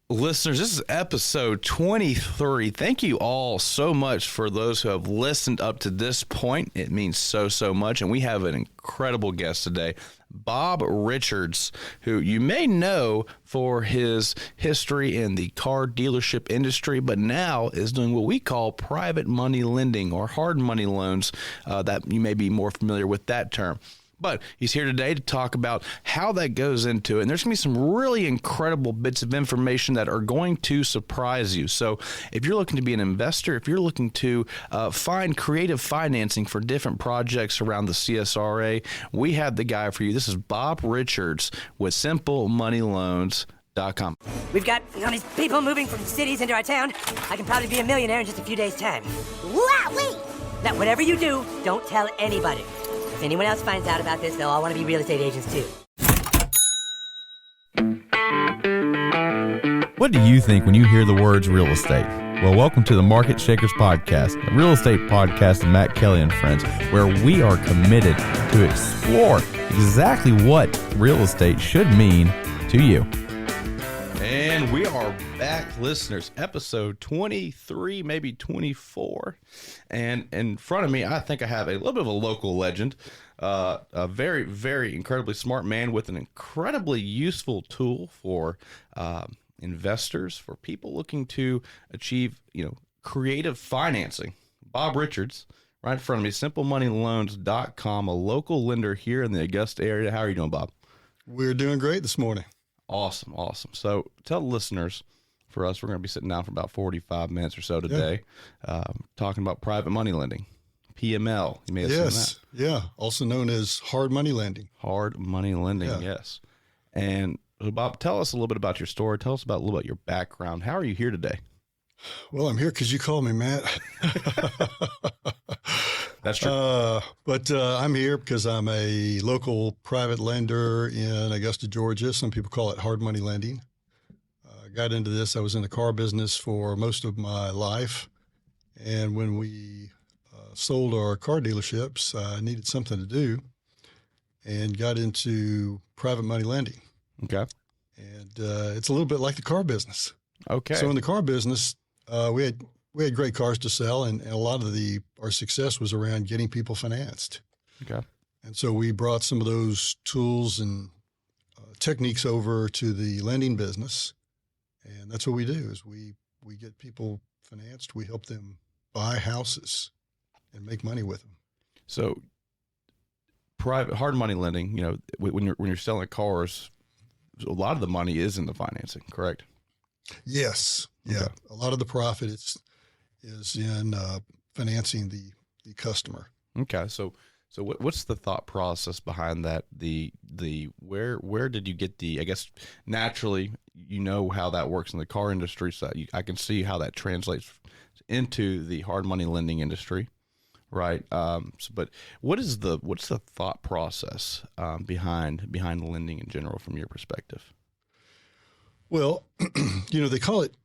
Listeners, this is episode 23. Thank you all so much for those who have listened up to this point. It means so much. And we have an incredible guest today, Bob Richards, who you may know for his history in the car dealership industry, but now is doing what we call private money lending or hard money loans. That you may be more familiar with that term. But he's here today to talk about how that goes into it. And there's going to be some really incredible bits of information that are going to surprise you. So if you're looking to be an investor, if you're looking to find creative financing for different projects around the CSRA, we have the guy for you. This is Bob Richards with simplemoneyloans.com. We've got all these people moving from cities into our town. I can probably be a millionaire in just a few days' time. Wow-wee! Now, whatever you do, don't tell anybody. If anyone else finds out about this, they'll all want to be real estate agents too. What do you think when you hear the words real estate? Well, welcome to the Market Shakers Podcast, a real estate podcast of Matt Kelly and friends, where we are committed to explore exactly what real estate should mean to you. And we are back, listeners, episode 23, maybe 24. And in front of me, I think I have a little bit of a local legend, a very, very incredibly smart man with an incredibly useful tool for investors, for people looking to achieve, creative financing. Bob Richards, right in front of me, simplemoneyloans.com, a local lender here in the Augusta area. How are you doing, Bob? We're doing great this morning. Awesome. So tell the listeners, for us, we're going to be sitting down for about 45 minutes or so today, talking about private money lending, PML. You may have seen that. Yeah, also known as hard money lending. Hard money lending, yes. And Bob, tell us a little bit about your story. Tell us a little about your background. How are you here today? Well, I'm here because you called me, Matt. That's true. But I'm here because I'm a local private lender in Augusta, Georgia. Some people call it hard money lending. I got into this. I was in the car business for most of my life. And when we sold our car dealerships, I needed something to do and got into private money lending. Okay. And it's a little bit like the car business. Okay. So in the car business, we had great cars to sell, and a lot of our success was around getting people financed. Okay. And so we brought some of those tools and techniques over to the lending business, and that's what we do is we get people financed. We help them buy houses and make money with them. So private hard money lending, when you're selling cars, a lot of the money is in the financing, correct? Yes. Yeah. Okay. A lot of the profit is in financing the customer. Okay. So what's the thought process behind that? Where did you get I guess naturally, how that works in the car industry. So I can see how that translates into the hard money lending industry. Right. But what's the thought process behind lending in general from your perspective? Well, they call it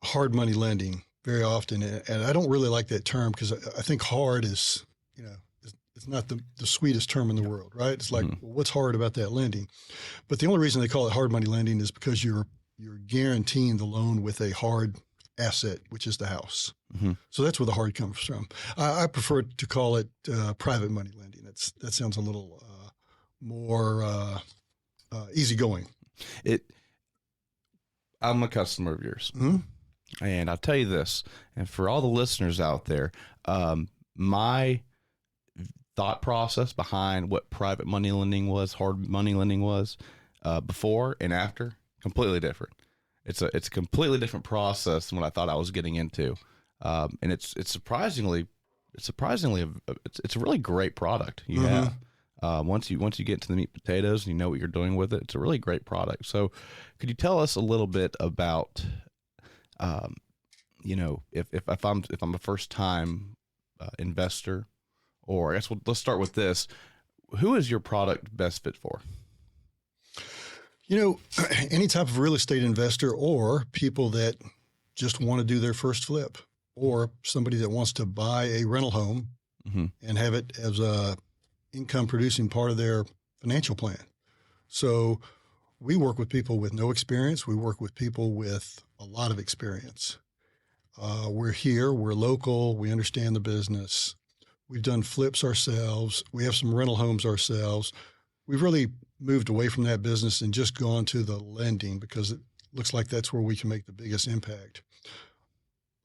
hard money lending very often, and I don't really like that term because I think hard is, it's not the sweetest term in the world, right? It's like, well, what's hard about that lending? But the only reason they call it hard money lending is because you're guaranteeing the loan with a hard asset, which is the house. Mm-hmm. So that's where the hard comes from. I prefer to call it private money lending. That sounds a little more easygoing. I'm a customer of yours. Mm-hmm. And I'll tell you this, and for all the listeners out there, my thought process behind what private money lending was, hard money lending was, before and after, completely different. It's a completely different process than what I thought I was getting into, and it's surprisingly it's a really great product you have. Once you get into the meat and potatoes and you know what you're doing with it, it's a really great product. So, could you tell us a little bit about, if I'm a first time investor, or I guess let's start with this: who is your product best fit for? Any type of real estate investor, or people that just want to do their first flip, or somebody that wants to buy a rental home and have it as a income producing part of their financial plan. So we work with people with no experience. We work with people with a lot of experience. We're here, we're local, we understand the business. We've done flips ourselves. We have some rental homes ourselves. We've really moved away from that business and just gone to the lending because it looks like that's where we can make the biggest impact.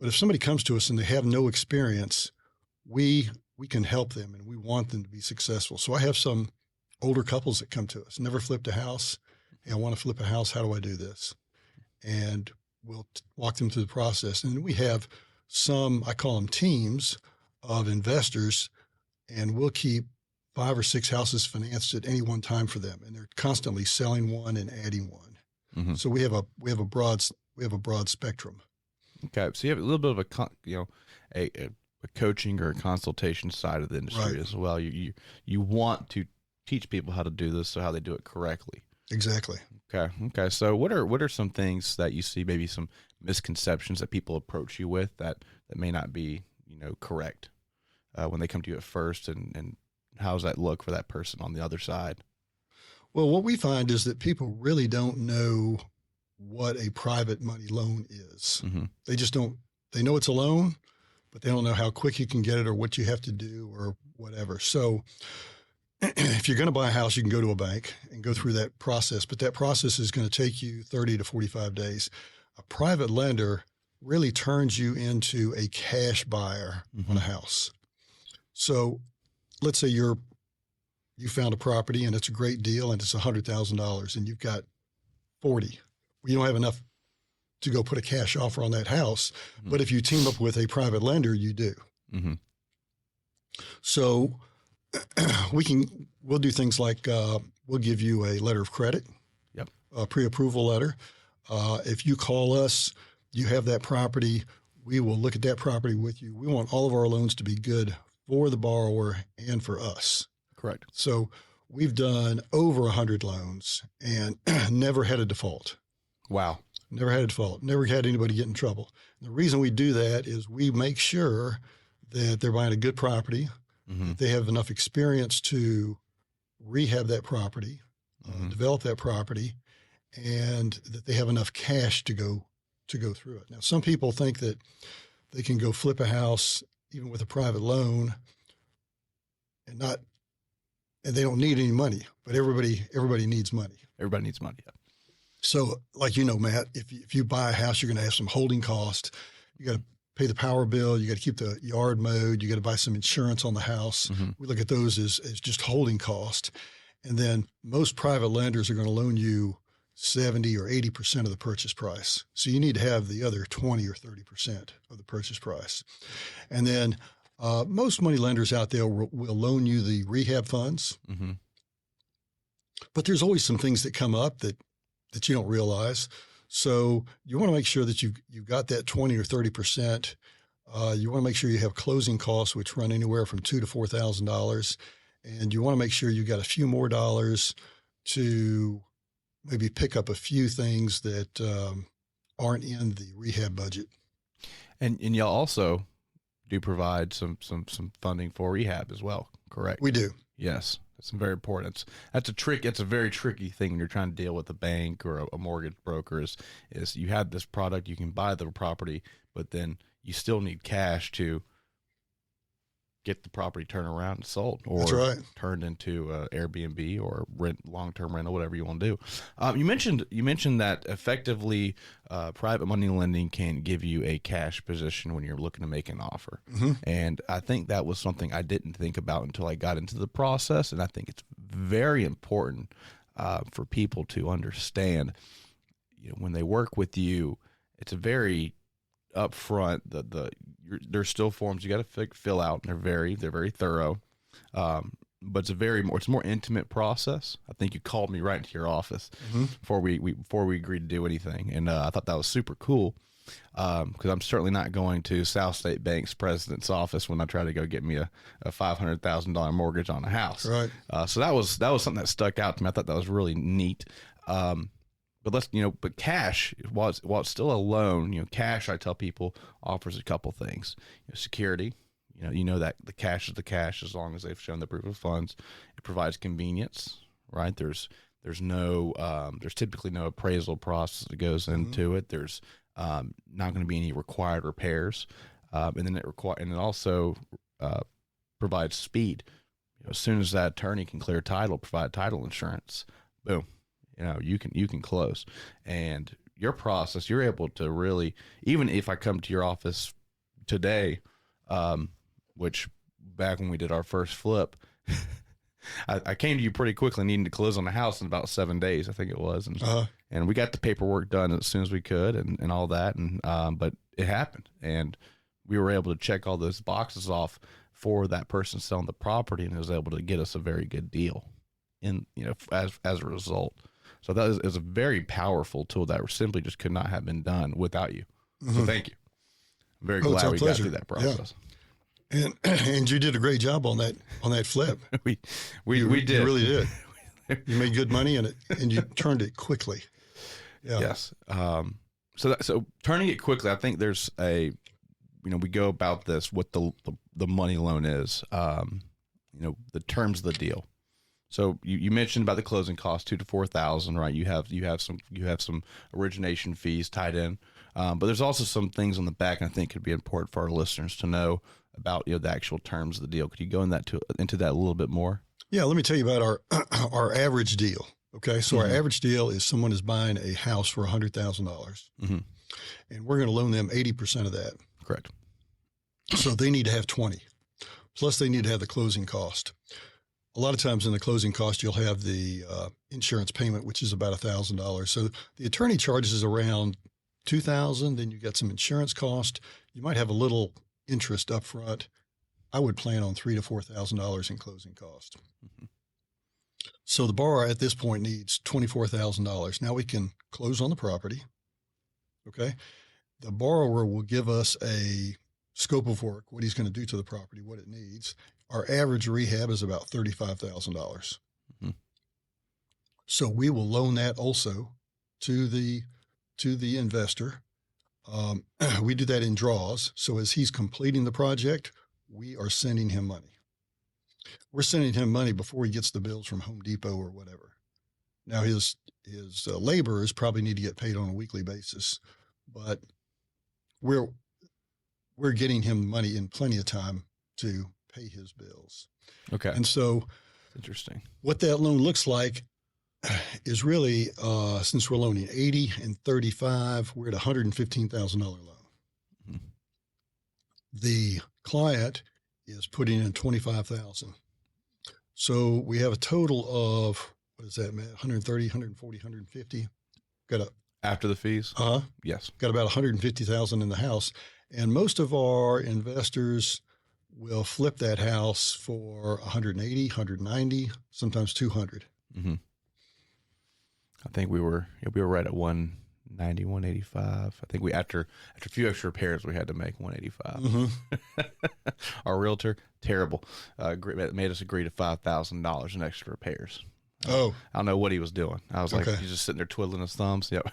But if somebody comes to us and they have no experience, we can help them and we want them to be successful. So I have some older couples that come to us, never flipped a house. Hey, I want to flip a house. How do I do this? And we'll walk them through the process. And then we have some, I call them teams of investors, and we'll keep 5 or 6 houses financed at any one time for them. And they're constantly selling one and adding one. Mm-hmm. So we have a broad spectrum. Okay. So you have a little bit of a coaching or a consultation side of the industry as well. You want to teach people how to do this, so how they do it correctly. Exactly. Okay. So what are some things that you see, maybe some misconceptions that people approach you with that may not be, correct when they come to you at first, and how does that look for that person on the other side? Well, what we find is that people really don't know what a private money loan is. Mm-hmm. They just don't. They know it's a loan, but they don't know how quick you can get it or what you have to do or whatever. So if you're going to buy a house, you can go to a bank and go through that process, but that process is going to take you 30 to 45 days. A private lender really turns you into a cash buyer on a house. So let's say you found a property and it's a great deal and it's $100,000 and you've got 40. Well, you don't have enough to go put a cash offer on that house. Mm-hmm. But if you team up with a private lender, you do. Mm-hmm. So we'll do things like we'll give you a letter of credit, a pre-approval letter. If you call us, you have that property, we will look at that property with you. We want all of our loans to be good for the borrower and for us. Correct. So we've done over 100 loans and never had a default. Wow. Never had a default. Never had anybody get in trouble. And the reason we do that is we make sure that they're buying a good property, that they have enough experience to rehab that property, develop that property, and that they have enough cash to go through it. Now, some people think that they can go flip a house even with a private loan and they don't need any money, but everybody needs money. Everybody needs money. Yeah. So like, Matt, if you buy a house, you're going to have some holding cost. You got to pay the power bill. You got to keep the yard mowed. You got to buy some insurance on the house. Mm-hmm. We look at those as just holding cost. And then most private lenders are going to loan you 70 or 80% of the purchase price. So you need to have the other 20 or 30% of the purchase price. And then most money lenders out there will loan you the rehab funds. Mm-hmm. But there's always some things that come up that you don't realize. So you want to make sure that you've got that 20 or 30%. You want to make sure you have closing costs, which run anywhere from $2,000 to $4,000. And you want to make sure you got a few more dollars to maybe pick up a few things that aren't in the rehab budget. And y'all also do provide some funding for rehab as well, correct? We do. Yes. That's very important. That's a very tricky thing when you're trying to deal with a bank or a mortgage broker is you have this product, you can buy the property, but then you still need cash to get the property turned around and sold, or That's right. turned into Airbnb or long-term rental, whatever you want to do. You mentioned that effectively private money lending can give you a cash position when you're looking to make an offer. Mm-hmm. And I think that was something I didn't think about until I got into the process. And I think it's very important for people to understand, when they work with you, it's a very upfront, there's still forms you got to fill out, and they're very thorough. But it's a more intimate process. I think you called me right into your office before we agreed to do anything, and I thought that was super cool because I'm certainly not going to South State Bank's president's office when I try to go get me a $500,000 mortgage on a house. Right. So that was something that stuck out to me. I thought that was really neat. But cash, while it's still a loan, cash, I tell people, offers a couple things. Security, that the cash is the cash as long as they've shown the proof of funds. It provides convenience, right? There's There's no, there's typically no appraisal process that goes into it. There's not going to be any required repairs, and then it also provides speed. As soon as that attorney can clear title, provide title insurance, boom, you can close. And your process, you're able to really, even if I come to your office today, which back when we did our first flip, I came to you pretty quickly, needing to close on the house in about 7 days, I think it was. And we got the paperwork done as soon as we could and all that. And, but it happened, and we were able to check all those boxes off for that person selling the property, and it was able to get us a very good deal as a result. So that is a very powerful tool that simply just could not have been done without you. So thank you. I'm very glad we got through that process. Yeah. And you did a great job on that flip. we did. You really did. You made good money in it, and you turned it quickly. Yeah. Yes. So turning it quickly, I think there's we go about this, what the money loan is, the terms of the deal. So you mentioned about the closing cost, $2,000 to $4,000, right? You have some origination fees tied in, but there's also some things on the back, and I think could be important for our listeners to know about the actual terms of the deal. Could you go into that a little bit more? Yeah, let me tell you about our average deal. Okay, so our average deal is someone is buying a house for $100,000, and we're going to loan them 80% of that. Correct. So they need to have 20, plus they need to have the closing cost. A lot of times in the closing cost, you'll have the insurance payment, which is about $1,000. So the attorney charges around $2,000. Then you got some insurance cost. You might have a little interest up front. I would plan on $3,000 to $4,000 in closing cost. So the borrower at this point needs $24,000. Now we can close on the property. Okay. The borrower will give us a scope of work, what he's going to do to the property, what it needs. Our average rehab is about $35,000. So we will loan that also to the investor. We do that in draws. So as he's completing the project, we are sending him money. We're sending him money before he gets the bills from Home Depot or whatever. Now his laborers probably need to get paid on a weekly basis, but we're getting him money in plenty of time to pay his bills. Okay. And so interesting. What that loan looks like is really, since we're loaning 80 and 35, we're at $115,000 loan. The client is putting in $25,000. So we have a total of, what is that, Matt? 130, 140, 150. After the fees? Yes. Got about $150,000 in the house. And most of our investors will flip that house for 180, 190, sometimes 200. I think we were right at 190, 185. I think we after a few extra repairs we had to make 185. Our realtor, terrible, made us agree to $5,000 in extra repairs. I don't know what he was doing. I was like, he's just sitting there twiddling his thumbs. Yep.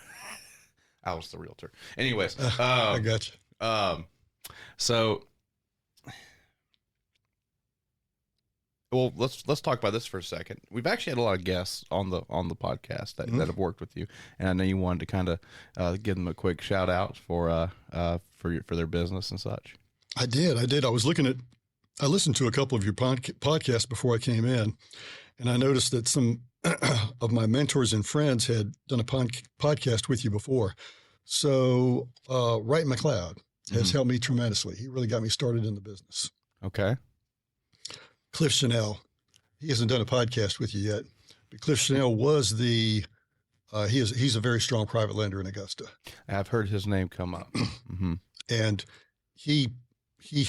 I was the realtor. Anyways, I got you. So, well, let's talk about this for a second. We've actually had a lot of guests on the podcast that have worked with you, and I know you wanted to kind of give them a quick shout out for their business and such. I did. I listened to a couple of your podcasts before I came in, and I noticed that some of my mentors and friends had done a podcast with you before. So, Wright McLeod has helped me tremendously. He really got me started in the business. Okay. Cliff Chanel, he hasn't done a podcast with you yet, but Cliff Chanel was he's a very strong private lender in Augusta. I've heard his name come up. And he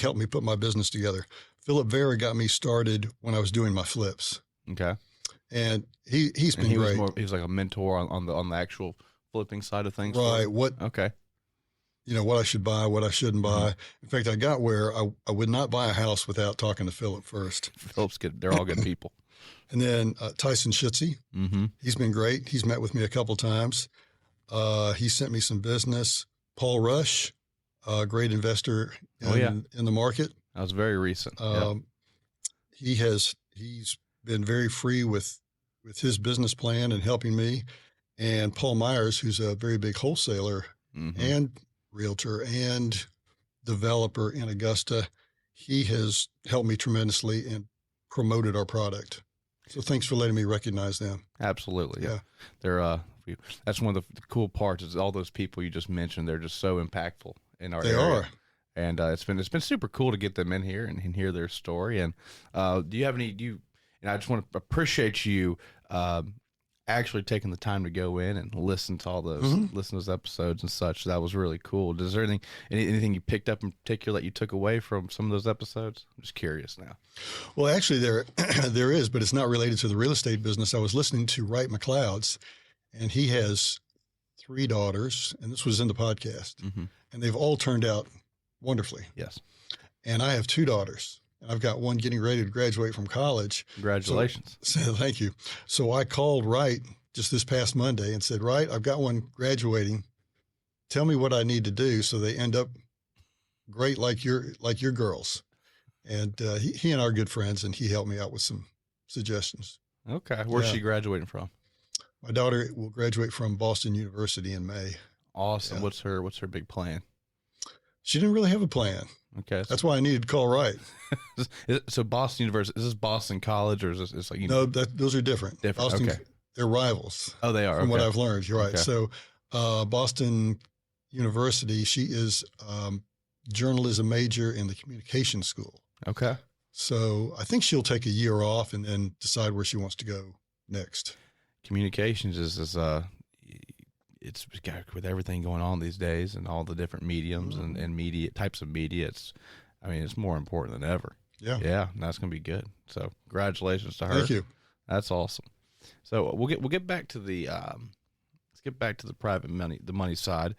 helped me put my business together. Philip Vera got me started when I was doing my flips. Okay. And he's been great. He was like a mentor on the actual flipping side of things. Right. Okay. What I should buy, what I shouldn't buy. In fact, I got where I would not buy a house without talking to Philip first. Philip's good. They're all good people. And then Tyson Schutze, he's been great. He's met with me a couple times. He sent me some business. Paul Rush, a great investor in the market. That was very recent. He's been very free with with his business plan and helping me. And Paul Myers, who's a very big wholesaler and realtor and developer in Augusta, he has helped me tremendously and promoted our product. So thanks for letting me recognize them. Absolutely. Yeah. They're, that's one of the cool parts is all those people you just mentioned. They're just so impactful in our area. They are. And it's been super cool to get them in here and hear their story. And do you have any, and I just want to appreciate you actually taking the time to go in and listen to all those, listen to those episodes and such. That was really cool. Is there anything you picked up in particular that you took away from some of those episodes? I'm just curious now. Well, actually there is, but it's not related to the real estate business. I was listening to Wright McLeod's, and he has 3 daughters, and this was in the podcast, and they've all turned out wonderfully. Yes. And I have 2 daughters, and I've got one getting ready to graduate from college. Congratulations. So thank you. So I called Wright just this past Monday and said, Wright, I've got one graduating. Tell me what I need to do so they end up great like your girls. And he and I are good friends, and he helped me out with some suggestions. Okay. Where's she graduating from? My daughter will graduate from Boston University in May. Awesome. Yeah. What's her big plan? She didn't really have a plan. Okay. That's why I needed to call Wright. So Boston University, is this Boston College or is this it's like, No, those are different. Boston, okay. They're rivals. Oh, they are. From what I've learned. You're right. Okay. So Boston University, she is journalism major in the communication school. Okay. So I think she'll take a year off and then decide where she wants to go next. Communications is it's with everything going on these days and all the different mediums and media types of media. It's more important than ever. Yeah. Yeah. That's going to be good. So congratulations to her. Thank you. That's awesome. So we'll get back to the, let's get back to the private money, the money side.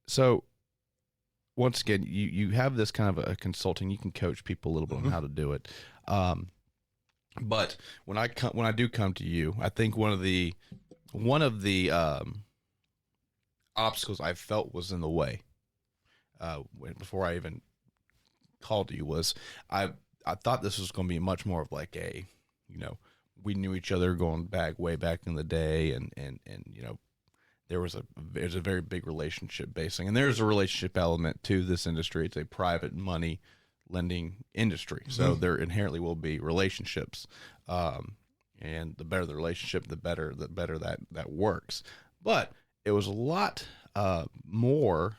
So once again, you have this kind of a consulting, you can coach people a little bit on how to do it. But when I do come to you, I think one of the obstacles I felt was in the way before I even called you was I thought this was going to be much more of like a, we knew each other going way back in the day, and there's a very big relationship basing, and there's a relationship element to this industry. It's a private money lending industry, so there inherently will be relationships, and the better the relationship, the better that works. But it was a lot more.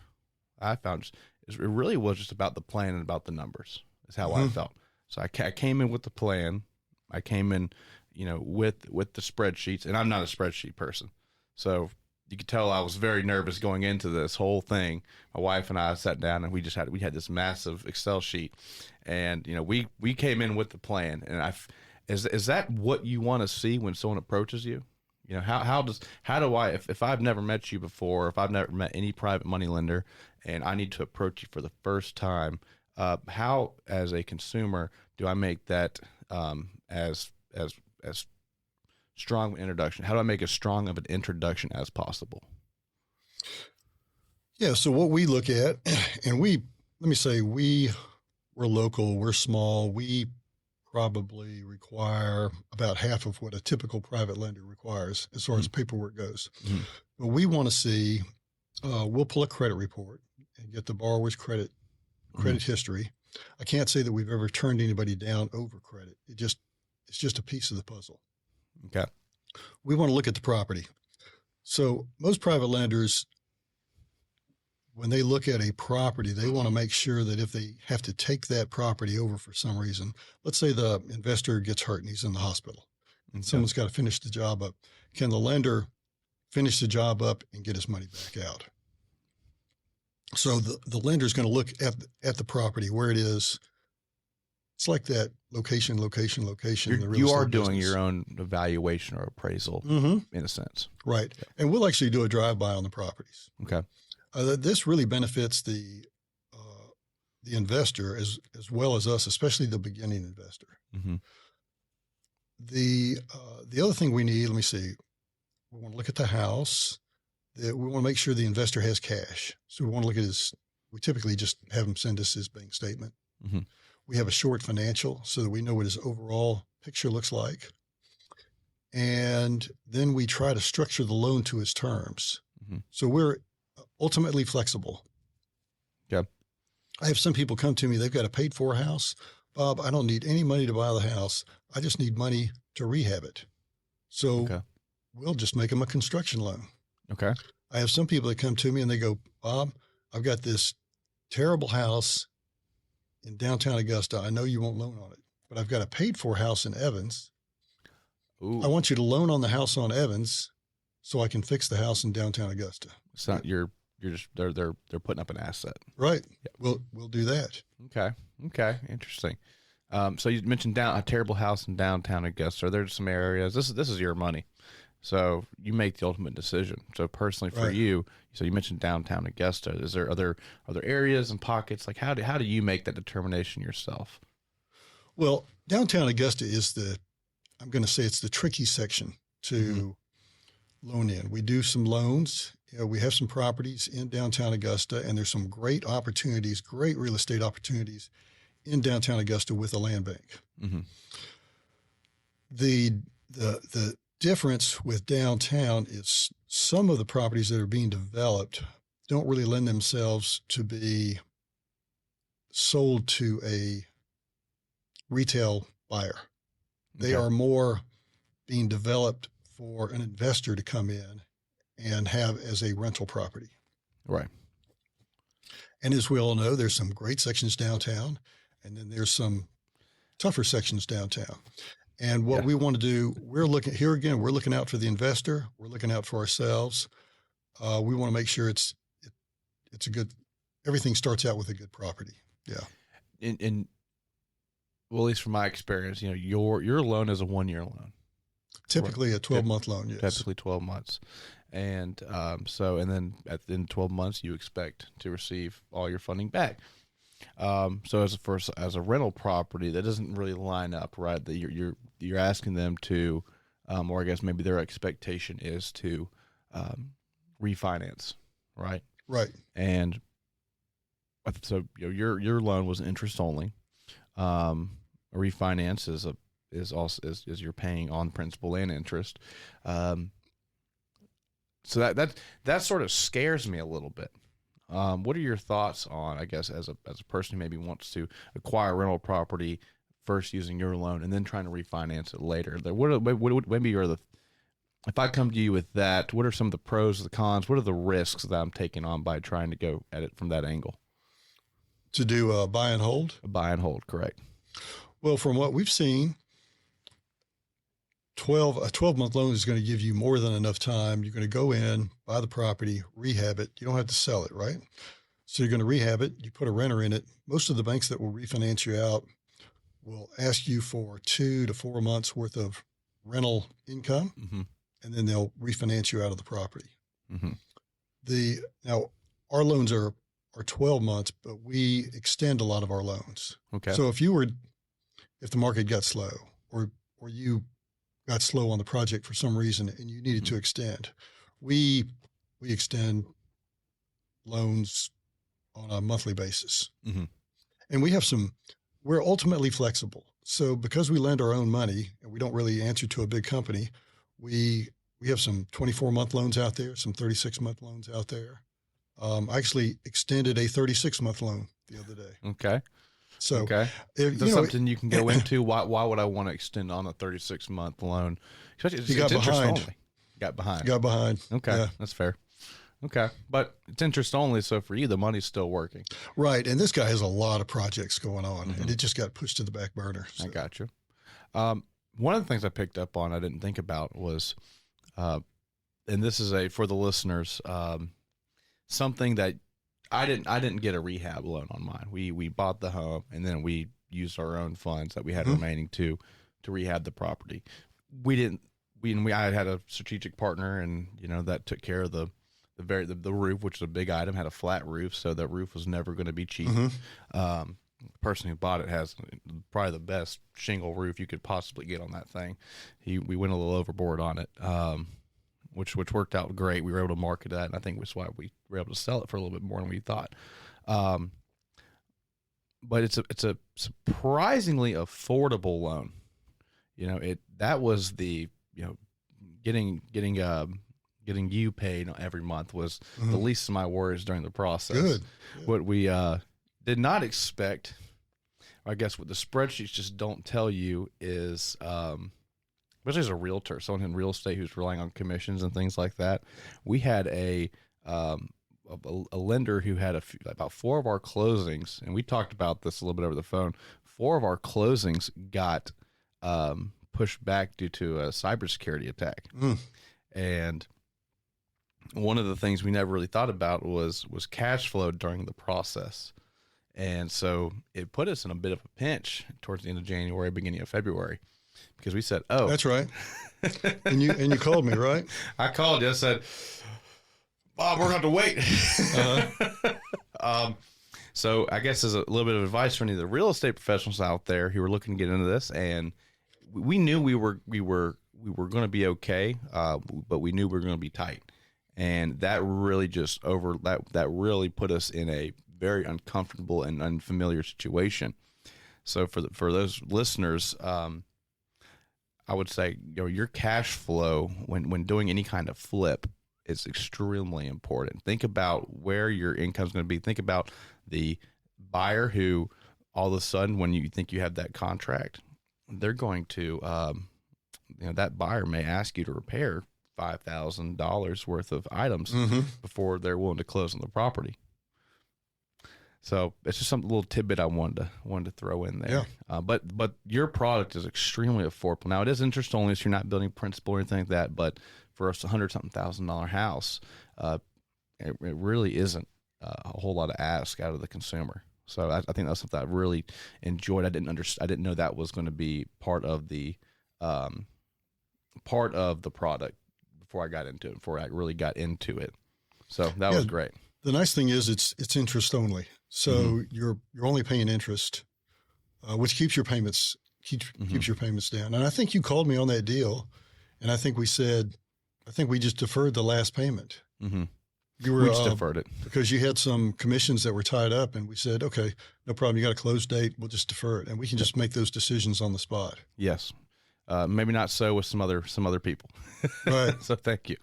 I found it really was just about the plan and about the numbers. Is how I felt. So I came in with the plan. I came in, with the spreadsheets, and I'm not a spreadsheet person, so you could tell I was very nervous going into this whole thing. My wife and I sat down and we had this massive Excel sheet, and we came in with the plan. And is that what you want to see when someone approaches you? How do I if I've never met you before, if I've never met any private money lender, and I need to approach you for the first time, how as a consumer do I make that as strong an introduction? How do I make as strong of an introduction as possible? Yeah. So what we look at, and we're local, we're small. We probably require about half of what a typical private lender requires as far as paperwork goes. But we want to see, we'll pull a credit report and get the borrower's credit history. I can't say that we've ever turned anybody down over credit. It's just a piece of the puzzle. Okay. We want to look at the property. So most private lenders, when they look at a property, they want to make sure that if they have to take that property over for some reason, let's say the investor gets hurt and he's in the hospital and someone's got to finish the job up. Can the lender finish the job up and get his money back out? So the lender is going to look at the property where it is. It's like that location. You are doing your own evaluation or appraisal in a sense. Right. Yeah. And we'll actually do a drive-by on the properties. Okay. This really benefits the investor as well as us, especially the beginning investor. The other thing we need, let me see, we want to look at the house. We want to make sure the investor has cash. So we want to look at we typically just have him send us his bank statement. We have a short financial so that we know what his overall picture looks like. and then we try to structure the loan to its terms. Mm-hmm. So we're ultimately flexible. Okay. I have some people come to me, they've got a paid for house. Bob, I don't need any money to buy the house. I just need money to rehab it. So we'll just make them a construction loan. Okay. I have some people that come to me and they go, Bob, I've got this terrible house in downtown Augusta. I know you won't loan on it, but I've got a paid for house in Evans. Ooh. I want you to loan on the house on Evans so I can fix the house in downtown Augusta. It's not you're just they're putting up an asset. Right. Yep. We'll do that. Okay. Interesting. So you mentioned a terrible house in downtown Augusta. Are there some areas? This is your money, so you make the ultimate decision. So personally for you, so you mentioned downtown Augusta. Is there other areas and pockets? Like how do you make that determination yourself? Well, downtown Augusta is I'm going to say it's the tricky section to loan in. We do some loans. We have some properties in downtown Augusta, and there's some great opportunities, great real estate opportunities in downtown Augusta with a land bank. Mm-hmm. The difference with downtown is some of the properties that are being developed don't really lend themselves to be sold to a retail buyer. They are more being developed for an investor to come in and have as a rental property. Right. And as we all know, there's some great sections downtown, and then there's some tougher sections downtown. And what we want to do, we're looking out for the investor. We're looking out for ourselves. We want to make sure it's a good, everything starts out with a good property. Yeah. Well, at least from my experience, your loan is a 1-year loan. Typically a 12-month loan, yes. Typically 12 months. And and then at the end of 12 months, you expect to receive all your funding back. So as a rental property, that doesn't really line up, right? That you're asking them to, or I guess maybe their expectation is to refinance, right? Right. And so your loan was interest only. A refinance is you're paying on principal and interest. So that sort of scares me a little bit. What are your thoughts on, I guess, as a person who maybe wants to acquire rental property first using your loan and then trying to refinance it later? If I come to you with that, what are some of the pros, the cons? What are the risks that I'm taking on by trying to go at it from that angle? To do a buy and hold? A buy and hold, correct. Well, from what we've seen, a 12-month loan is going to give you more than enough time. You're going to go in, buy the property, rehab it. You don't have to sell it, right? So you're going to rehab it. You put a renter in it. Most of the banks that will refinance you out will ask you for 2 to 4 months worth of rental income, and then they'll refinance you out of the property. Now, our loans are 12 months, but we extend a lot of our loans. Okay. So if the market got slow or you got slow on the project for some reason and you needed to extend, we extend loans on a monthly basis. And we're ultimately flexible. So because we lend our own money and we don't really answer to a big company, we have some 24-month loans out there, some 36-month loans out there. I actually extended a 36-month loan the other day. Okay. So, is that something you can go into? Why would I want to extend on a 36-month loan? You got behind. Only. Got behind. Got behind. Okay, yeah. That's fair. Okay, but it's interest only, so for you, the money's still working. Right, and this guy has a lot of projects going on, and it just got pushed to the back burner. So. I got you. One of the things I picked up on I didn't think about was, and this is for the listeners, something that I didn't get a rehab loan on mine. We bought the home and then we used our own funds that we had remaining to rehab the property. I had a strategic partner, and that took care of the roof, which was a big item, had a flat roof, so the roof was never going to be cheap. The person who bought it has probably the best shingle roof you could possibly get on that thing. We went a little overboard on it. Which worked out great. We were able to market that, and I think that's why we were able to sell it for a little bit more than we thought. But it's a surprisingly affordable loan. That was the getting you paid every month was the least of my worries during the process. Good. What we did not expect, I guess what the spreadsheets just don't tell you is, especially as a realtor, someone in real estate who's relying on commissions and things like that, we had a lender who had about 4 of our closings, and we talked about this a little bit over the phone. 4 of our closings got pushed back due to a cybersecurity attack. And one of the things we never really thought about was cash flow during the process. And so it put us in a bit of a pinch towards the end of January, beginning of February, because we said, "Oh, That's right." and you called me, right? I called you. I said, "Bob, we're going to have to wait." So I guess as a little bit of advice for any of the real estate professionals out there who are looking to get into this, and we knew we were going to be okay, but we knew we were going to be tight, and that really that really put us in a very uncomfortable and unfamiliar situation. So for those listeners, I would say your cash flow when doing any kind of flip is extremely important. Think about where your income is going to be. Think about the buyer who all of a sudden, when you think you have that contract, they're going to, that buyer may ask you to repair $5,000 worth of items before they're willing to close on the property. So it's just some little tidbit I wanted to throw in there. Yeah. But your product is extremely affordable. Now it is interest only, so you're not building principal or anything like that. But for a $100,000 house, it really isn't a whole lot of ask out of the consumer. So I think that's something I really enjoyed. I didn't know that was going to be part of the product before I got into it. Before I really got into it, so that was great. The nice thing is it's interest only, so you're only paying interest, which keeps your payments keeps your payments down. And I think you called me on that deal, and I think we just deferred the last payment. We just deferred it because you had some commissions that were tied up, and we said, okay, no problem. You got a close date. We'll just defer it, and we can just make those decisions on the spot. Yes. Maybe not so with some other people. Right. So thank you.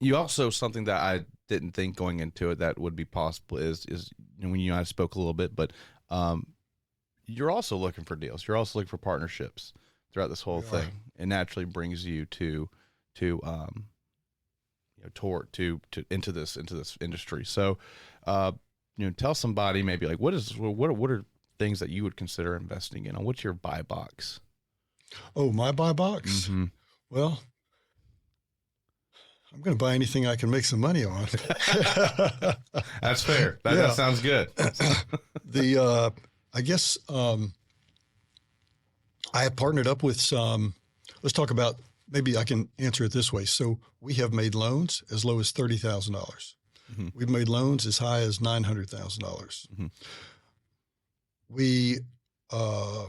You also, something that I didn't think going into it that would be possible is when you and I spoke a little bit, but you're also looking for deals. You're also looking for partnerships throughout this whole thing. It naturally brings you into this industry. So, tell somebody maybe like what are things that you would consider investing in? What's your buy box? Oh, my buy box? Well, I'm going to buy anything I can make some money on. That's fair. That sounds good. I guess I have partnered up with some. Let's talk about. Maybe I can answer it this way. So we have made loans as low as $30,000. We've made loans as high as $900,000. We, all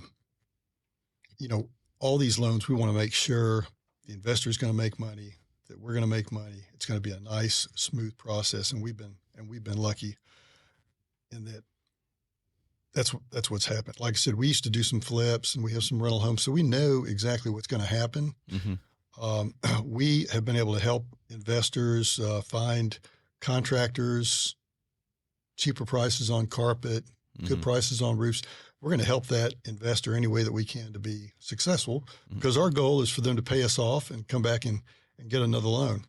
these loans, we want to make sure the investor is going to make money, that we're going to make money. It's going to be a nice, smooth process, and we've been lucky in that. That's what's happened. Like I said, we used to do some flips, and we have some rental homes, so we know exactly what's going to happen. We have been able to help investors find contractors, cheaper prices on carpet, good prices on roofs. We're going to help that investor any way that we can to be successful, because our goal is for them to pay us off and come back and get another loan.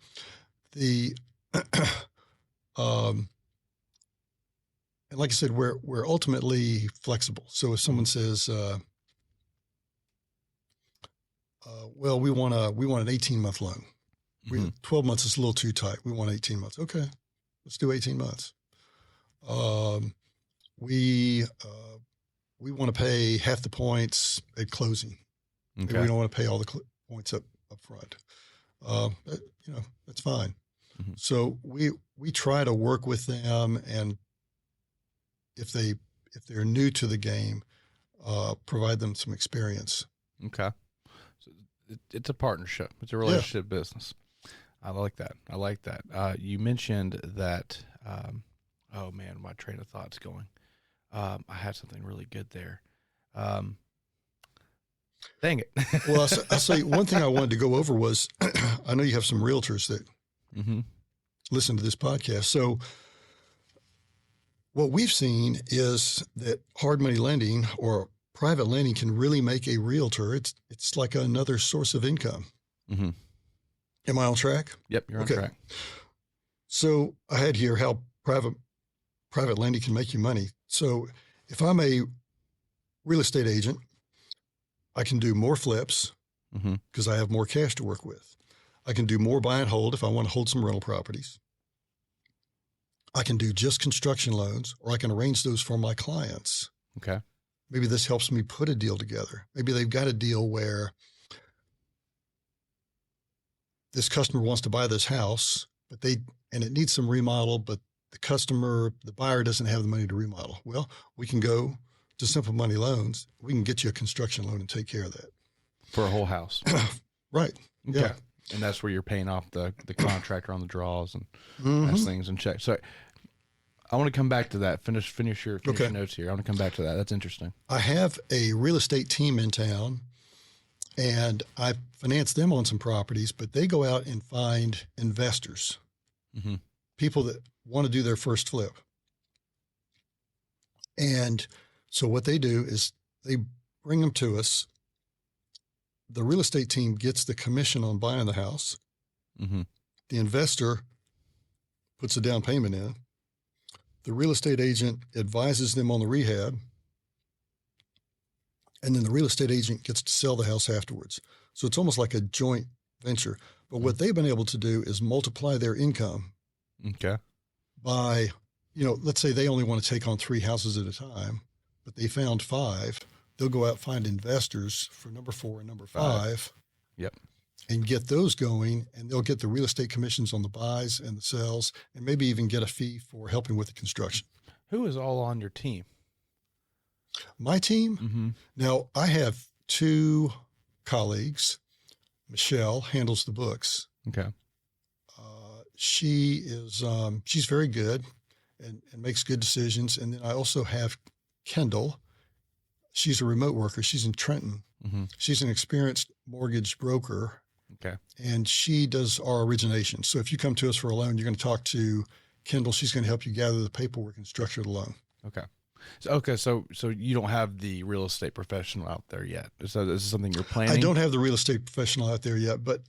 And like I said, we're ultimately flexible. So if someone says, "Well, we want an 18-month loan. 12 months is a little too tight. We want 18 months." Okay, let's do 18 months. We want to pay half the points at closing. Okay. We don't want to pay all the points up front. That's fine. So we try to work with them, and if they're new to the game, provide them some experience. Okay. So it's a partnership. It's a relationship business. I like that. You mentioned that, oh man, my train of thought's going. I had something really good there. Dang it. Well, I'll say one thing I wanted to go over was I know you have some realtors that listen to this podcast. So what we've seen is that hard money lending or private lending can really make a realtor. It's like another source of income. Mm-hmm. Am I on track? Yep, you're on track. So I had here how private lending can make you money. So if I'm a real estate agent, I can do more flips because I have more cash to work with. I can do more buy and hold if I want to hold some rental properties. I can do just construction loans, or I can arrange those for my clients. Okay. Maybe this helps me put a deal together. Maybe they've got a deal where this customer wants to buy this house, and it needs some remodel, but the buyer doesn't have the money to remodel. Well, we can go to Simple Money Loans. We can get you a construction loan and take care of that. For a whole house. Right. Okay. Yeah. And that's where you're paying off the contractor on the draws and that's things in check. So I want to come back to that. Finish your notes here. I want to come back to that. That's interesting. I have a real estate team in town, and I finance them on some properties, but they go out and find investors, people that want to do their first flip. And so what they do is they bring them to us. The real estate team gets the commission on buying the house. The investor puts a down payment in. The real estate agent advises them on the rehab. And then the real estate agent gets to sell the house afterwards. So it's almost like a joint venture. But what they've been able to do is multiply their income by, let's say they only want to take on 3 houses at a time, but they found 5. They'll go out, find investors for number 4 and number 5. Yep. And get those going, and they'll get the real estate commissions on the buys and the sells, and maybe even get a fee for helping with the construction. Who is all on your team? My team? Now, I have 2 colleagues. Michelle handles the books. Okay. She's very good and makes good decisions. And then I also have Kendall. She's a remote worker. She's in Trenton. She's an experienced mortgage broker. Okay. And she does our origination. So if you come to us for a loan, you're going to talk to Kendall. She's going to help you gather the paperwork and structure the loan. Okay. So you don't have the real estate professional out there yet. So this is something you're planning? I don't have the real estate professional out there yet, but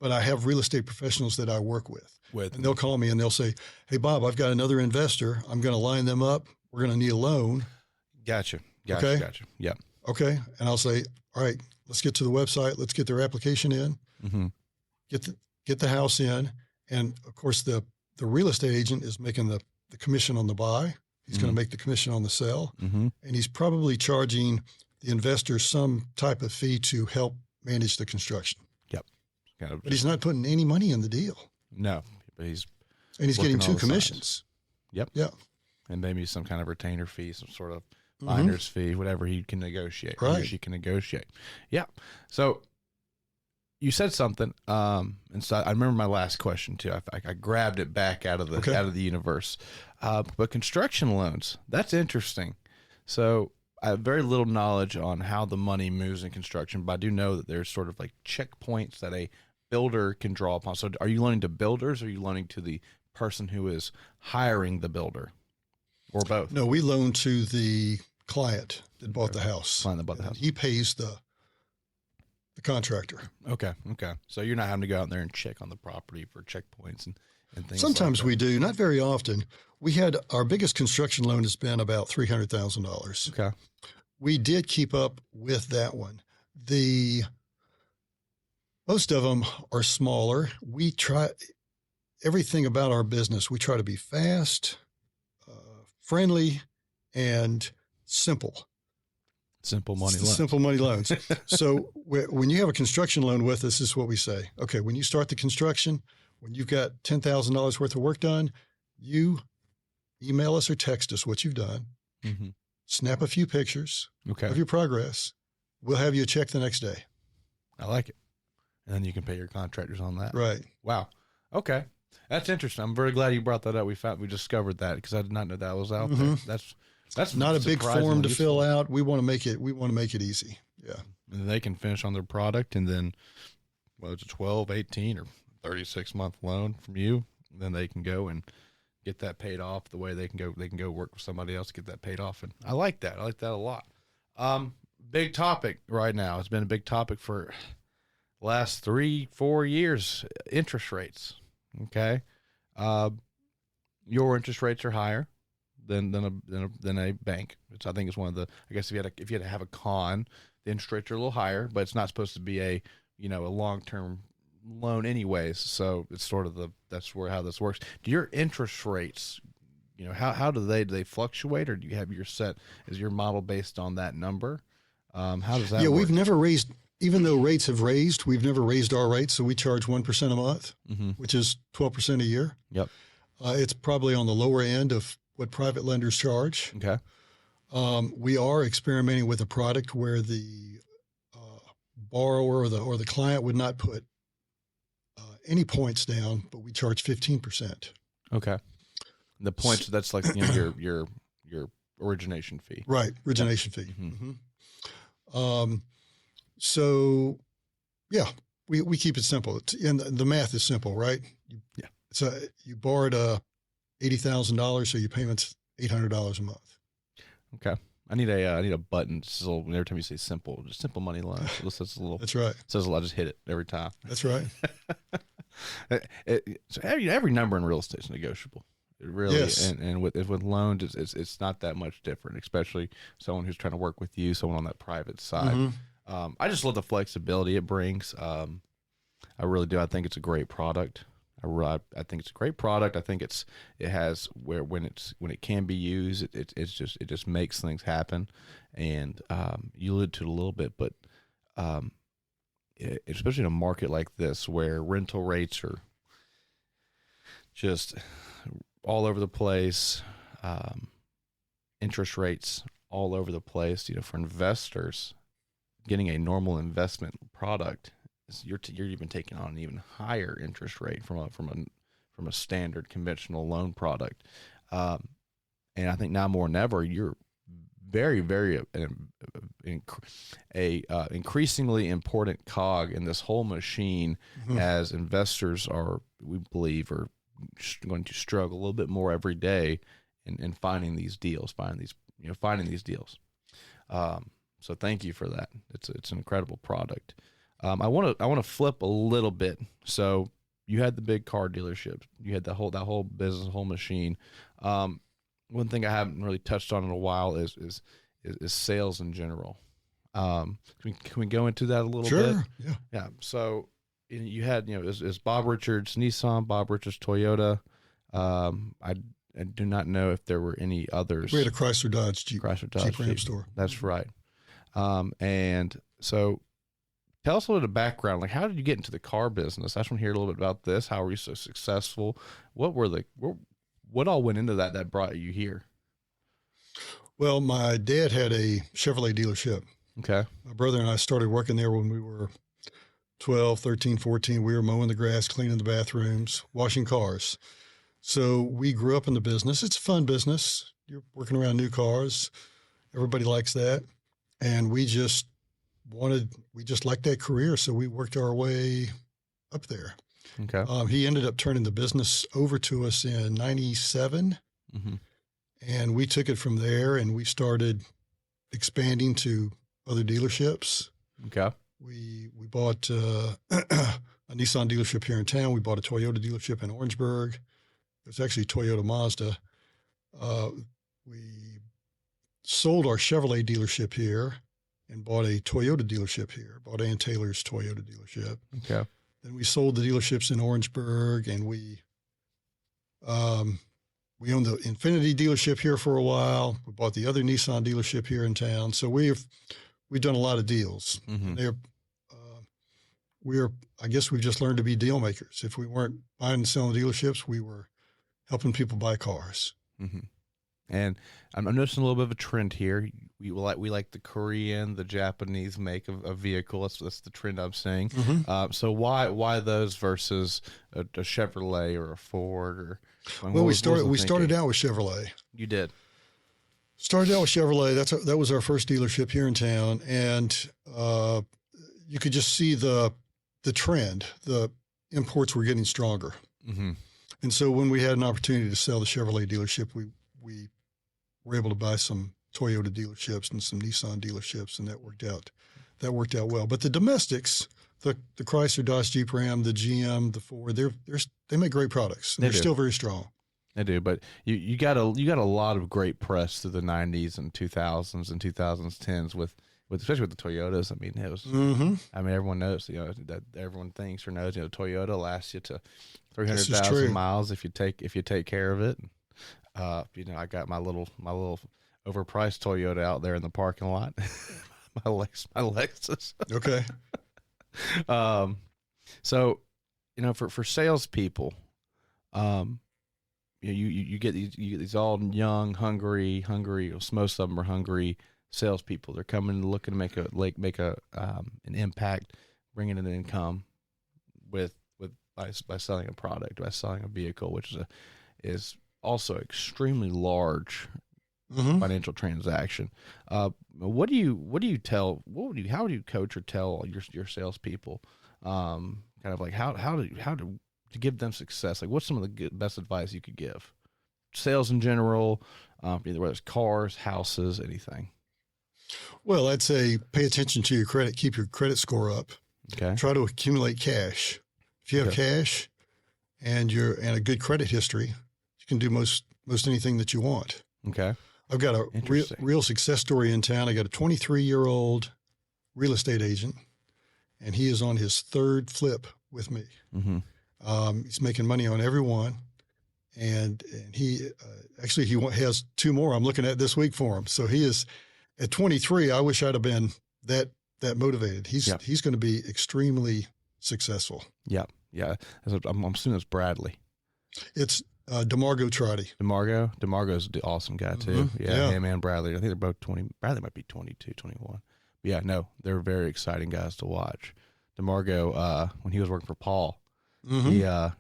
I have real estate professionals that I work with. And they'll call me and they'll say, "Hey, Bob, I've got another investor. I'm going to line them up. We're going to need a loan." Gotcha. Okay? Gotcha. Yep. Okay. And I'll say, "All right, let's get to the website. Let's get their application in, get the house in." And of course, the real estate agent is making the commission on the buy. He's going to make the commission on the sell. And he's probably charging the investor some type of fee to help manage the construction. Yep. But he's not putting any money in the deal. No, but he's getting 2 commissions. Yep. Yeah. And maybe some kind of retainer fee, some sort of finder's fee, whatever he can negotiate. Right. Or she can negotiate. Yeah. So you said something, and so I remember my last question too. I grabbed it back out of the universe. But construction loans, that's interesting. So I have very little knowledge on how the money moves in construction, but I do know that there's sort of like checkpoints that a builder can draw upon. So are you loaning to builders, or are you loaning to the person who is hiring the builder, or both? No, we loan to the client that bought the house. Client that bought the house. He pays the contractor. Okay. So you're not having to go out there and check on the property for checkpoints and things. Sometimes like that. we do, not very often. We had our biggest construction loan has been about $300,000. Okay. We did keep up with that one. Most of them are smaller. We try everything about our business. We try to be fast, friendly, and simple. Simple money loans. Simple money loans. So when you have a construction loan with us, this is what we say. Okay, when you start the construction, when you've got $10,000 worth of work done, you email us or text us what you've done. Snap a few pictures of your progress. We'll have you a check the next day. I like it. And then you can pay your contractors on that. Right. Wow. Okay. That's interesting. I'm very glad you brought that up. We discovered that because I did not know that was out there. That's not a big form to fill out. We want to make it easy. Yeah. And they can finish on their product, and then whether it's a 12, 18, or 36-month loan from you, then they can go and get that paid off the way they can go work with somebody else to get that paid off. And I like that. I like that a lot. Big topic right now. It's been a big topic for last 3-4 years, interest rates. Okay. Your interest rates are higher than a bank. I think it's one of the, I guess if you had to have a con, the interest rates are a little higher, but it's not supposed to be a long-term loan anyways. So it's sort of how this works. Do your interest rates, how do they fluctuate, or do you have is your model based on that number? How does that work? We've never raised, even though rates have raised, we've never raised our rates. So we charge 1% a month, which is 12% a year. Yep. It's probably on the lower end of what private lenders charge. Okay. We are experimenting with a product where the borrower or the client would not put any points down, but we charge 15%. Okay. The points, that's like your origination fee. Right, origination fee. So, yeah, we keep it simple. And the math is simple, right? So you borrowed $80,000, so your payment's $800 a month. Okay. I need a button sizzle every time you say simple. Just simple money loans. That's right. Says a lot. Just hit it every time. That's right. So every number in real estate is negotiable. It really, yes. And with loans, it's not that much different. Especially someone who's trying to work with you, someone on that private side. I just love the flexibility it brings. I really do. I think it's a great product. I think it's a great product. I think it has when it can be used, it just makes things happen. And you alluded to it a little bit, but especially in a market like this where rental rates are just all over the place, interest rates all over the place. For investors, getting a normal investment product, you're even taking on an even higher interest rate from a standard conventional loan product, and I think now more than ever you're very, very increasingly important cog in this whole machine, as investors we believe are going to struggle a little bit more every day in finding these deals, finding these deals. So thank you for that. It's an incredible product. I want to flip a little bit. So you had the big car dealerships. You had that whole business, whole machine. One thing I haven't really touched on in a while is sales in general. Can we go into that a little bit? Sure. Yeah. So you had, is Bob Richards Nissan, Bob Richards Toyota. I do not know if there were any others. We had a Chrysler Dodge Jeep Ram store. That's right. And so tell us a little bit of background. Like, how did you get into the car business? I just want to hear a little bit about this. How were you so successful? What all went into that brought you here? Well, my dad had a Chevrolet dealership. Okay. My brother and I started working there when we were 12, 13, 14. We were mowing the grass, cleaning the bathrooms, washing cars. So we grew up in the business. It's a fun business. You're working around new cars. Everybody likes that. And we just liked that career. So we worked our way up there. Okay. He ended up turning the business over to us in 97. And we took it from there and we started expanding to other dealerships. Okay. We bought a Nissan dealership here in town. We bought a Toyota dealership in Orangeburg. It was actually Toyota Mazda. We sold our Chevrolet dealership here and bought a Toyota dealership here, bought Ann Taylor's Toyota dealership. Okay. Then we sold the dealerships in Orangeburg, and we owned the Infiniti dealership here for a while. We bought the other Nissan dealership here in town. So we've done a lot of deals. I guess we've just learned to be deal makers. If we weren't buying and selling dealerships, we were helping people buy cars. And I'm noticing a little bit of a trend here. We like the Korean, the Japanese make of vehicle. That's the trend I'm seeing. So why those versus a Chevrolet or a Ford? Well, we started out with Chevrolet. You did. Started out with Chevrolet. That was our first dealership here in town, and you could just see the trend. The imports were getting stronger, and so when we had an opportunity to sell the Chevrolet dealership, we were able to buy some Toyota dealerships and some Nissan dealerships, and that worked out. That worked out well. But the domestics, the Chrysler, Dodge, Jeep, Ram, the GM, the Ford, they make great products. And they're still very strong. They do, but you got a lot of great press through the 90s and 2000s and 2010s with especially with the Toyotas. I mean, it was. I mean, everyone knows, that everyone thinks or knows, Toyota lasts you to 300,000 miles if you take care of it. I got my little overpriced Toyota out there in the parking lot. my Lexus. Okay. So, for salespeople, you get these all young, hungry. Most of them are hungry salespeople. They're coming looking to make an impact, bringing in an income by selling a product, by selling a vehicle, which is also extremely large financial transaction. How would you coach or tell your salespeople, kind of like how to give them success? Like, what's some of the best advice you could give? Sales in general, whether it's cars, houses, anything. Well, I'd say pay attention to your credit. Keep your credit score up. Okay. Try to accumulate cash. If you have cash and a good credit history, you can do most anything that you want. Okay. I've got a real success story in town. I got a 23-year-old real estate agent, and he is on his third flip with me. He's making money on every one, and he actually has two more I'm looking at this week for him. So he is at 23. I wish I'd have been that motivated. He's going to be extremely successful. Yeah. I'm assuming it's Bradley. It's DeMargo Trotty. DeMargo's an awesome guy too. Him and Bradley. I think they're both 20. Bradley might be 22, 21. But yeah, no, they're very exciting guys to watch. DeMargo, when he was working for Paul, he, I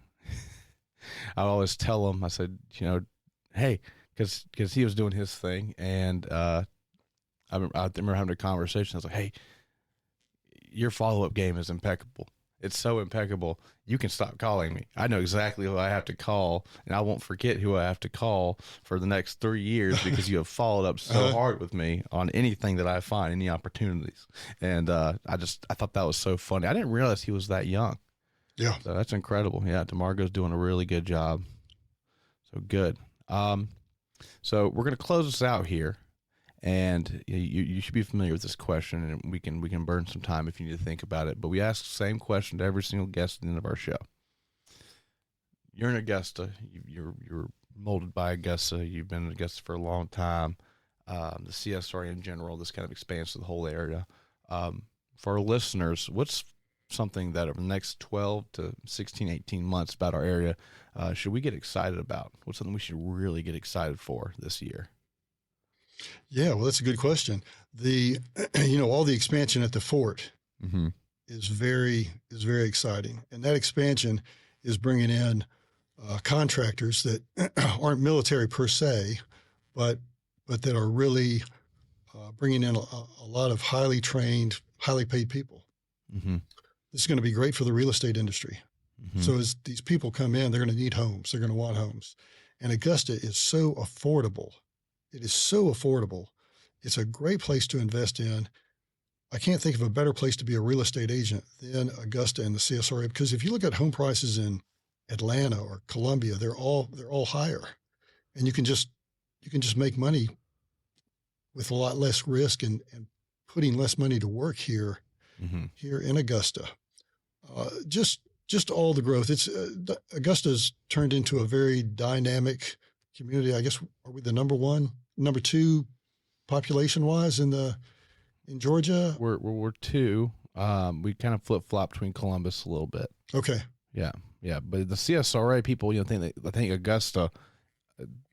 always tell him, I said, hey, because he was doing his thing, and I remember having a conversation. I was like, hey, your follow-up game is impeccable. It's so impeccable. You can stop calling me. I know exactly who I have to call, and I won't forget who I have to call for the next 3 years because you have followed up so hard with me on anything that I find, any opportunities. And I thought that was so funny. I didn't realize he was that young. Yeah. So that's incredible. Yeah, DeMargo's doing a really good job. So good. So we're going to close this out here. And you should be familiar with this question, and we can burn some time if you need to think about it. But we ask the same question to every single guest at the end of our show. You're in Augusta. You're molded by Augusta. You've been in Augusta for a long time. The CSRA in general, this kind of expands to the whole area. For our listeners, what's something that over the next 12 to 16, 18 months about our area should we get excited about? What's something we should really get excited for this year? Yeah, well, that's a good question. All the expansion at the fort is very exciting, and that expansion is bringing in contractors that aren't military per se, but that are really bringing in a lot of highly trained, highly paid people. This is going to be great for the real estate industry. So as these people come in, they're going to need homes. They're going to want homes, and Augusta is so affordable. It is so affordable. It's a great place to invest in. I can't think of a better place to be a real estate agent than Augusta and the CSRA, because if you look at home prices in Atlanta or Columbia, they're all higher, and you can just make money with a lot less risk and putting less money to work here in Augusta. Just all the growth. It's Augusta's turned into a very dynamic community. I guess, are we the number two population wise in Georgia? We're two. We kind of flip flop between Columbus a little bit. Okay. Yeah. But the CSRA people, I think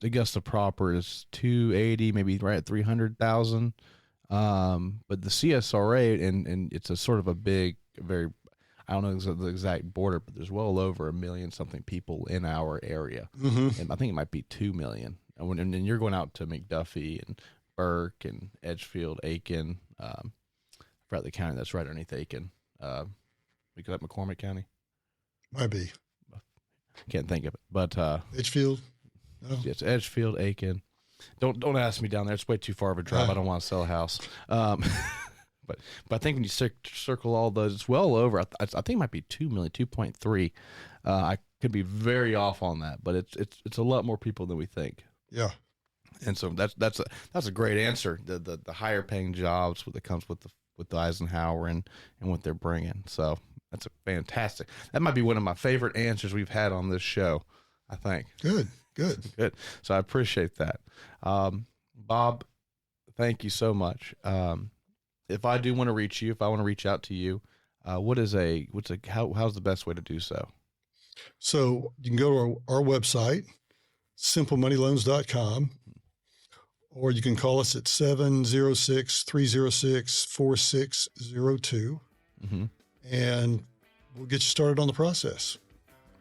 Augusta proper is 280, maybe right at 300,000. But the CSRA and it's a sort of a big, very, I don't know the exact border, but there's well over 1 million something people in our area, and I think it might be 2 million. And you're going out to McDuffie and Burke and Edgefield, Aiken. I forgot the county that's right underneath Aiken. We call that McCormick County. Might be. Can't think of it, but Edgefield. No. it's Edgefield, Aiken. Don't ask me down there. It's way too far of a drive. I don't want to sell a house. But I think when you circle all those, it's well over. I think it might be 2 million, 2.3. I could be very off on that, but it's a lot more people than we think. Yeah. And so that's a great answer. The higher paying jobs that comes with the Eisenhower and what they're bringing. So that's a fantastic. That might be one of my favorite answers we've had on this show, I think. Good. So I appreciate that. Bob, thank you so much. If I do want to reach you, if I want to reach out to you, how's the best way to do so? So you can go to our website, simplemoneyloans.com, or you can call us at 706-306-4602, and we'll get you started on the process.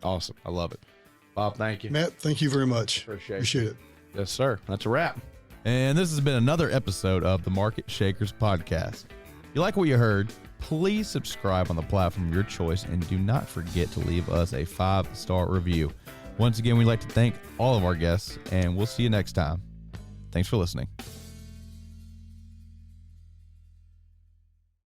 Awesome. I love it. Bob, thank you. Matt, thank you very much. Appreciate it. Yes, sir. That's a wrap. And this has been another episode of the Market Shakers Podcast. If you like what you heard, please subscribe on the platform of your choice and do not forget to leave us a 5-star review. Once again, we'd like to thank all of our guests, and we'll see you next time. Thanks for listening.